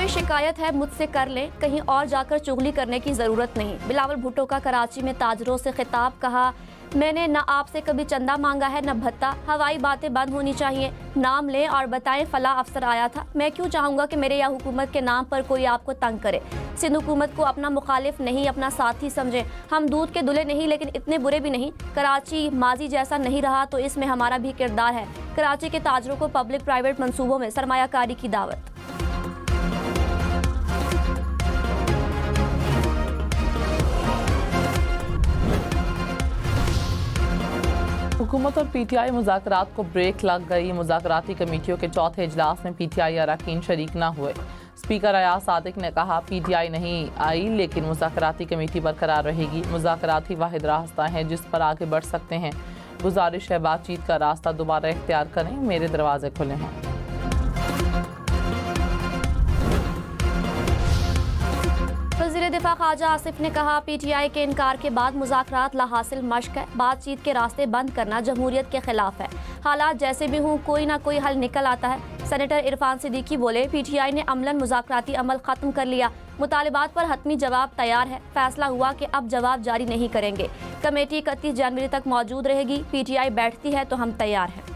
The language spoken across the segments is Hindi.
कोई शिकायत है मुझसे कर लें, कहीं और जाकर चुगली करने की ज़रूरत नहीं। बिलावल भुट्टो का कराची में ताजरों से खिताब, कहा मैंने न आपसे कभी चंदा मांगा है न भत्ता, हवाई बातें बंद होनी चाहिए। नाम लें और बताएं फला अफसर आया था। मैं क्यों चाहूँगा कि मेरे या हुकूमत के नाम पर कोई आपको तंग करे। सिंध हुकूमत को अपना मुखालिफ नहीं अपना साथी समझें। हम दूध के दुले नहीं लेकिन इतने बुरे भी नहीं। कराची माजी जैसा नहीं रहा तो इसमें हमारा भी किरदार है। कराची के ताजरों को पब्लिक प्राइवेट मंसूबों में सरमायाकारी की दावत। हुकूमत और पीटीआई मुज़ाकरात को ब्रेक लग गई। मुज़ाकराती कमेटियों के चौथे इजलास में पीटीआई अरकान शरीक न हुए। स्पीकर अयाज सादिक ने कहा पीटीआई नहीं आई लेकिन मुज़ाकराती कमेटी बरकरार रहेगी। मुज़ाकरात ही वाहिद रास्ता है जिस पर आगे बढ़ सकते हैं। गुजारिश है बातचीत का रास्ता दोबारा इख्तियार करें, मेरे दरवाजे खुले हैं। वज़ीर दिफा ख्वाजा आसिफ ने कहा पीटीआई के इनकार के बाद मुज़ाकरात लाहासिल मश्क है। बातचीत के रास्ते बंद करना जमहूरियत के खिलाफ है। हालात जैसे भी हों कोई ना कोई हल निकल आता है। सेनेटर इरफान सिद्दीकी बोले पीटीआई ने अमलन मुज़ाकराती अमल ख़त्म कर लिया। मुतालिबात पर हतमी जवाब तैयार है। फैसला हुआ कि अब जवाब जारी नहीं करेंगे। कमेटी 31 जनवरी तक मौजूद रहेगी। पीटीआई बैठती है तो हम तैयार हैं।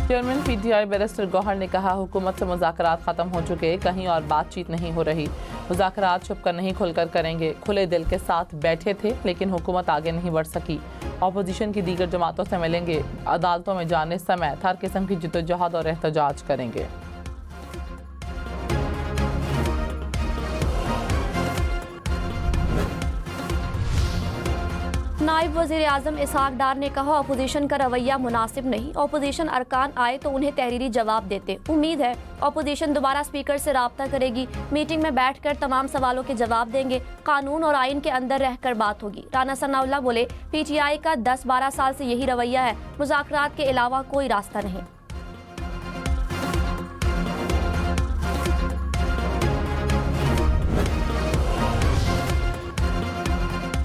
चेयरमैन पीटीआई बैरिस्टर गौहर ने कहा हुकूमत से मुज़ाकरात ख़त्म हो चुके, कहीं और बातचीत नहीं हो रही। मुज़ाकरात छुपकर नहीं खुलकर करेंगे। खुले दिल के साथ बैठे थे लेकिन हुकूमत आगे नहीं बढ़ सकी। अपोजिशन की दीगर जमातों से मिलेंगे। अदालतों में जाने समेत हर किस्म की जिद्दोजहद और एहतजाज करेंगे। नायब वज़ीर आज़म इसहाक डार ने कहा अपोजिशन का रवैया मुनासिब नहीं। अपोजिशन अरकान आए तो उन्हें तहरीरी जवाब देते। उम्मीद है अपोजिशन दोबारा स्पीकर से राब्ता करेगी। मीटिंग में बैठकर तमाम सवालों के जवाब देंगे। कानून और आइन के अंदर रहकर बात होगी। राना सनाउल्लाह बोले पीटीआई का 10-12 साल से यही रवैया है। मुज़ाकरात के अलावा कोई रास्ता नहीं।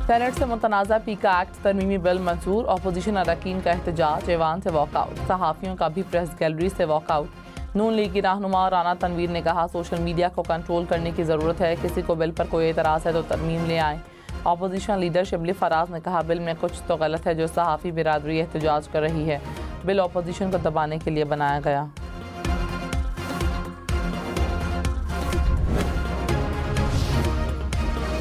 सेनेट से मुतनाज़ा पीका एक्ट तरमीमी बिल मंजूर। अपोजिशन अरकान का एहतजाज, ऐवान से वॉकआउट। सहाफ़ियों का भी प्रेस गैलरी से वॉकआउट। नून लीग की रहनुमा राना तनवीर ने कहा सोशल मीडिया को कंट्रोल करने की ज़रूरत है। किसी को बिल पर कोई एतराज़ है तो तरमीम ले आएँ। अपोजिशन लीडर शिबली फराज ने कहा बिल में कुछ तो गलत है जो सहाफ़ी बिरादरी एहतजाज कर रही है। बिल अपोजिशन को दबाने के लिए बनाया गया।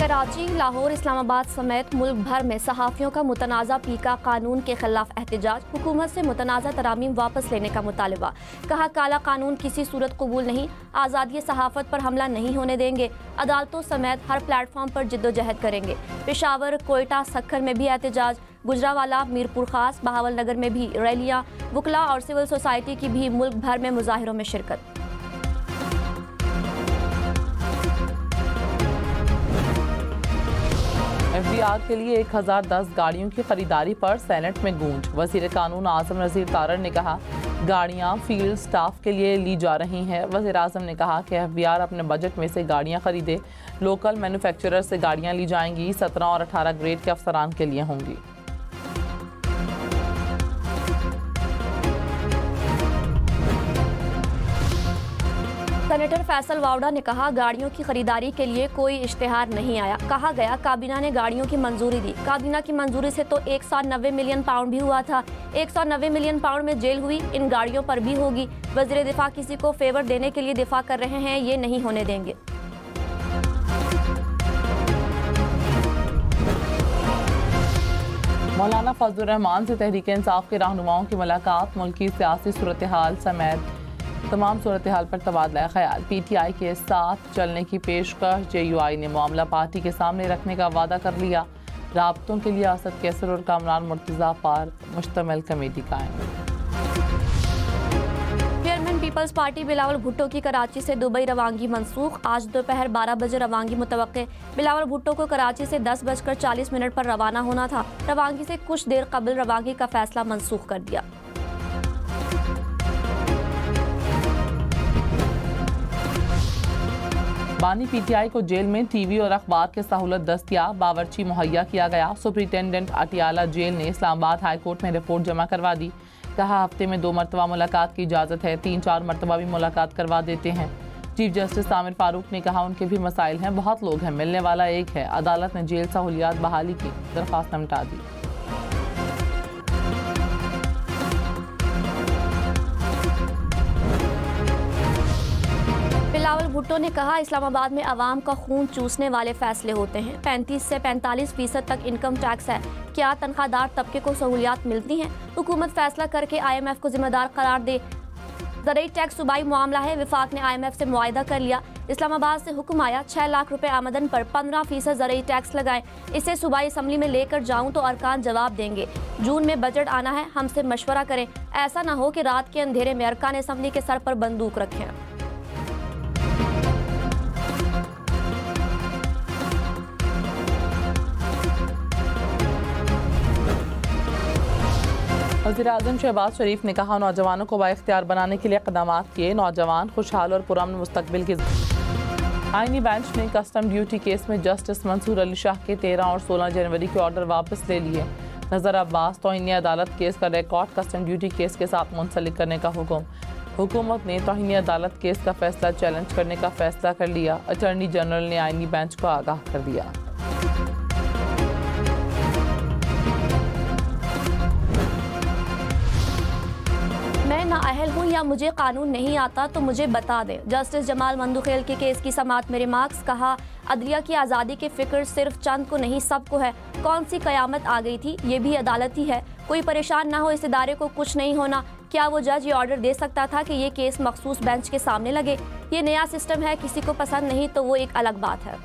कराची, लाहौर, इस्लामाबाद समेत मुल्क भर में सहाफ़ियों का मुतनाज़ा पीका कानून के खिलाफ एहतजाज। हुकूमत से मुतनाज़ा तरामीम वापस लेने का मुतालबा। कहा काला कानून किसी सूरत कबूल नहीं। आज़ादी सहाफ़त पर हमला नहीं होने देंगे। अदालतों समेत हर प्लेटफॉर्म पर जिद्दोजहद करेंगे। पेशावर, कोयटा, सक्खर में भी एहतजाज। गुजरावाला, मीरपुर खास, बहावल नगर में भी रैलियाँ। वकला और सिविल सोसाइटी की भी मुल्क भर में मुजाहिरों में शिरकत। एफबीआर के लिए 1010 गाड़ियों की खरीदारी पर सेनेट में गूंज। वज़ीर कानून आज़म नज़ीर तारड़ ने कहा गाड़ियां फील्ड स्टाफ के लिए ली जा रही हैं। वज़ीर आज़म ने कहा कि एफबीआर अपने बजट में से गाड़ियां खरीदे। लोकल मैन्युफैक्चरर से गाड़ियां ली जाएंगी। 17 और 18 ग्रेड के अफसरान के लिए होंगी। सेनेटर फैसल वावड़ा ने कहा गाड़ियों की खरीदारी के लिए कोई इश्तेहार नहीं आया। कहा गया काबीना ने गाड़ियों की मंजूरी दी। काबीना की मंजूरी से तो 190 मिलियन पाउंड भी हुआ था। 190 मिलियन पाउंड में जेल हुई। इन गाड़ियों पर भी होगी। वज़ीर दिफा किसी को फेवर देने के लिए दिफा कर रहे हैं, ये नहीं होने देंगे। मौलाना फजलुर रहमान से तहरीक इंसाफ के रहनुमाओं की मुलाकात। मुल्क की सियासी सूरत हाल समेत तमाम सूरत हाल पर तबादला ख्याल। पीटीआई के साथ चलने की पेशकश। JUI ने मामला पार्टी के सामने रखने का वादा कर लिया। राब्तों के लिए असद कैसर और कामरान मुर्तज़ा पर मुश्तमिल कमेटी कायम। Chairman People's party Bilawal Bhutto की कराची से दुबई रवानगी मनसूख। आज दोपहर 12 बजे रवानगी मुतवक्के। बिलावल भुट्टो को कराची से 10:40 पर रवाना होना था। रवानगी से कुछ देर कबल रवानगी का फैसला मनसूख कर दिया। बानी पीटीआई को जेल में टीवी और अखबार के सहूलत दस्तियाब। बावर्ची मुहैया किया गया। सुप्रिंटेंडेंट अटियाला जेल ने इस्लामाबाद हाई कोर्ट में रिपोर्ट जमा करवा दी। कहा हफ्ते में 2 मरतबा मुलाकात की इजाज़त है, 3-4 मरतबा भी मुलाकात करवा देते हैं। चीफ जस्टिस आमिर फारूक ने कहा उनके भी मसाइल हैं, बहुत लोग हैं, मिलने वाला एक है। अदालत ने जेल सहूलियात बहाली की दरख्वास्त निपटा दी। बिलावल भुट्टो ने कहा इस्लामाबाद में आवाम का खून चूसने वाले फैसले होते हैं। 35 से 45% तक इनकम टैक्स है। क्या तनख्वाहदार तबके को सहूलियात मिलती हैं? हुकूमत फैसला करके IMF को जिम्मेदार करार दे। ज़रूरी टैक्स सूबाई मामला है। विफाक ने IMF से मुआहदा कर लिया। इस्लामाबाद से हुक्म आया 6 लाख रुपए आमदन पर 15% ज़रूरी टैक्स लगाएं। इसे सूबाई असम्बली में लेकर जाऊं तो अरकान जवाब देंगे। जून में बजट आना है, हमसे मशवरा करें। ऐसा ना हो कि रात के अंधेरे में अरकान असम्बली के सर पर बंदूक रखें। वज़ीर-ए-आज़म शहबाज शरीफ ने कहा नौजवानों को बाइख्तियार बनाने के लिए इक़दामात किए, नौजवान खुशहाल और पुरअमन मुस्तकबिल की। आईनी बेंच ने कस्टम ड्यूटी केस में जस्टिस मंसूर अली शाह के 13 और 16 जनवरी के ऑर्डर वापस ले लिए। नज़र अब्बास तौहीन अदालत केस का रिकॉर्ड कस्टम ड्यूटी केस के साथ मुंसलिक करने का हुक्म। हुकूमत ने तौहीन अदालत केस का फैसला चैलेंज करने का फैसला कर लिया। अटॉर्नी जनरल ने आईनी बेंच को आगाह कर दिया। मैं नाअहल हूँ या मुझे कानून नहीं आता तो मुझे बता दें। जस्टिस जमाल मंदुखेल के केस की समाअत में रिमार्क्स। कहा अदलिया की आज़ादी की फिक्र सिर्फ चंद को नहीं सबको है। कौन सी कयामत आ गई थी, ये भी अदालत ही है। कोई परेशान ना हो, इस इदारे को कुछ नहीं होना। क्या वो जज ये ऑर्डर दे सकता था कि ये केस मखसूस बेंच के सामने लगे? ये नया सिस्टम है, किसी को पसंद नहीं तो वो एक अलग बात है।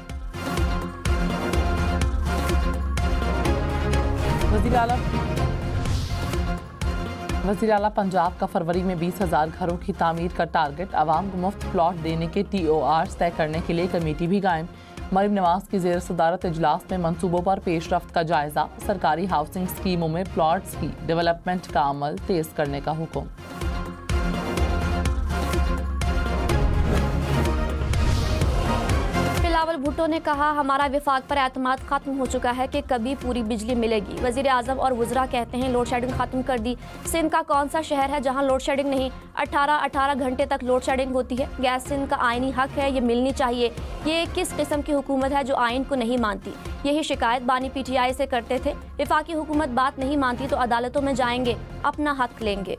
वज़ीर आला पंजाब का फरवरी में 20,000 घरों की तामीर का टारगेट। आवाम को मुफ्त प्लॉट देने के TORs तय करने के लिए कमेटी भी कायम। मरीम नवाज की ज़ेर सदारत इजलास में मंसूबों पर पेशरफ्त का जायजा। सरकारी हाउसिंग स्कीमों में प्लॉट्स की डेवलपमेंट का अमल तेज़ करने का हुक्म। बिलावल भुट्टो ने कहा हमारा विफाक पर एतमाद खत्म हो चुका है कि कभी पूरी बिजली मिलेगी। वज़ीर आज़म और वज़रा कहते हैं लोड शेडिंग खत्म कर दी। सिंध का कौन सा शहर है जहां लोड शेडिंग नहीं? 18 घंटे तक लोड शेडिंग होती है। गैस सिंध का आईनी हक है, ये मिलनी चाहिए। ये किस किस्म की हुकूमत है जो आइन को नहीं मानती? यही शिकायत बानी PTI से करते थे। विफाकी हुकूमत बात नहीं मानती तो अदालतों में जाएंगे, अपना हक लेंगे।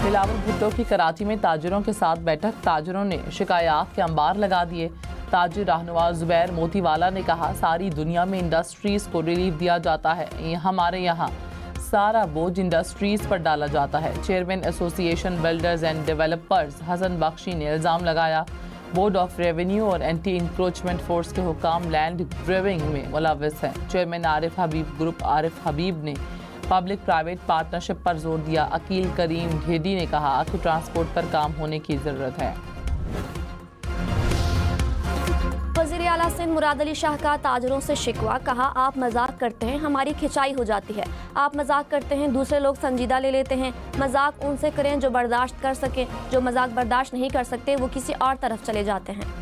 बिलावल भुट्टो की कराची में ताजिरों के साथ बैठक। ताजिरों ने शिकायत के अंबार लगा दिए। ताजिर रहनुमा ज़ुबैर मोतीवाला ने कहा सारी दुनिया में इंडस्ट्रीज़ को रिलीफ दिया जाता है, हमारे यहाँ सारा बोझ इंडस्ट्रीज़ पर डाला जाता है। Chairman association builders and developers Hasan Bakhshi ने इल्ज़ाम लगाया बोर्ड ऑफ रेवेन्यू और एंटी इंक्रोचमेंट फोर्स के हुकाम लैंड ग्रेविंग में मुलव्वस हैं। चेयरमैन आरिफ हबीब ग्रुप आरिफ हबीब ने पब्लिक प्राइवेट पार्टनरशिप पर जोर दिया। अकील करीम ढेडी ने कहा कि ट्रांसपोर्ट पर काम होने की ज़रूरत है। वज़ीर आला सिंध मुराद अली शाह का ताजरों से शिकवा। कहा आप मजाक करते हैं, हमारी खिंचाई हो जाती है। आप मजाक करते हैं, दूसरे लोग संजीदा ले लेते हैं। मजाक उनसे करें जो बर्दाश्त कर सकें, जो मजाक बर्दाश्त नहीं कर सकते वो किसी और तरफ चले जाते हैं।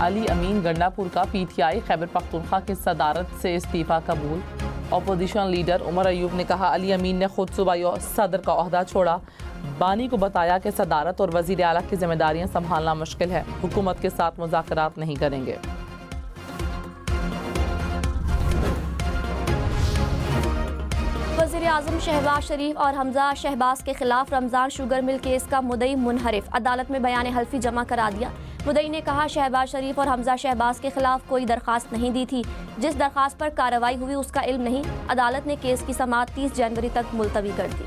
अली अमीन गंडापुर का PTI खैबर पख्तूनख्वा की सदारत से इस्तीफ़ा कबूल। अपोजिशन लीडर उमर अयूब ने कहा अली अमीन ने खुद सूबाई सदर का ओहदा छोड़ा। बानी को बताया कि सदारत और वज़ीर आला की जिम्मेदारियां संभालना मुश्किल है, हुकूमत के साथ मुज़ाकरात नहीं करेंगे। वज़ीर आज़म शहबाज शरीफ और हमजा शहबाज के खिलाफ रमज़ान शुगर मिल केस का मुद्दई मुनहरिफ। अदालत में बयान हल्फी जमा करा दिया। मुद्दई ने कहा शहबाज शरीफ और हमजा शहबाज के खिलाफ कोई दरखास्त नहीं दी थी। जिस दरखास्त पर कार्रवाई हुई उसका इल्म नहीं। अदालत ने केस की समाअत 30 जनवरी तक मुलतवी कर दी।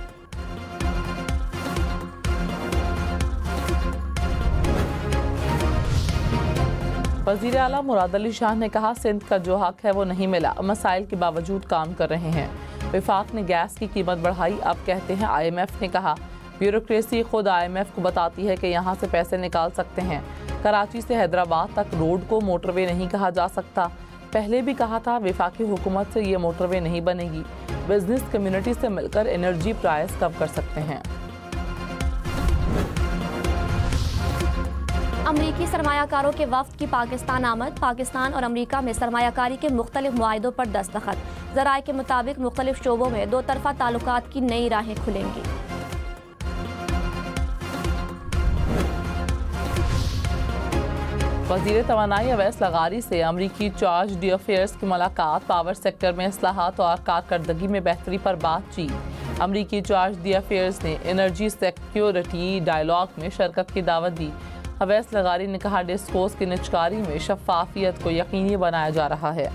वज़ीर आला मुराद अली शाह ने कहा सिंध का जो हक है वो नहीं मिला, मसाइल के बावजूद काम कर रहे हैं। विफाक ने गैस की कीमत बढ़ाई, अब कहते हैं IMF ने कहा। ब्यूरोक्रेसी खुद IMF को बताती है कि यहाँ से पैसे निकाल सकते हैं। कराची से हैदराबाद तक रोड को मोटरवे नहीं कहा जा सकता। पहले भी कहा था विफाकी हुकूमत से ये मोटरवे नहीं बनेगी। बिजनेस कम्युनिटी से मिलकर एनर्जी प्राइस कम कर सकते हैं। अमरीकी सरमायाकारों के वफ्द की पाकिस्तान आमद। पाकिस्तान और अमरीका में सरमायाकारी के मुख्तलिफ मुआहिदों पर दस्तखत। ज़राए के मुताबिक मुख्तलिफ शोबों में दो तरफा ताल्लुकात की नई राहें खुलेंगी। वज़ीर तवानाई अवैस लगारी से अमरीकी चार्ज डी अफेयर्स की मुलाकात। पावर सेक्टर में इस्लाहात और कारकर्दगी में बेहतरी पर बातचीत। अमरीकी चार्ज डी अफेयर्स ने एनर्जी सिक्योरिटी डायलॉग में शिरकत की दावत दी। अवैस लगारी ने कहा डिस्कोर्स की निचकारी में शफाफियत को यकीनी बनाया जा रहा है।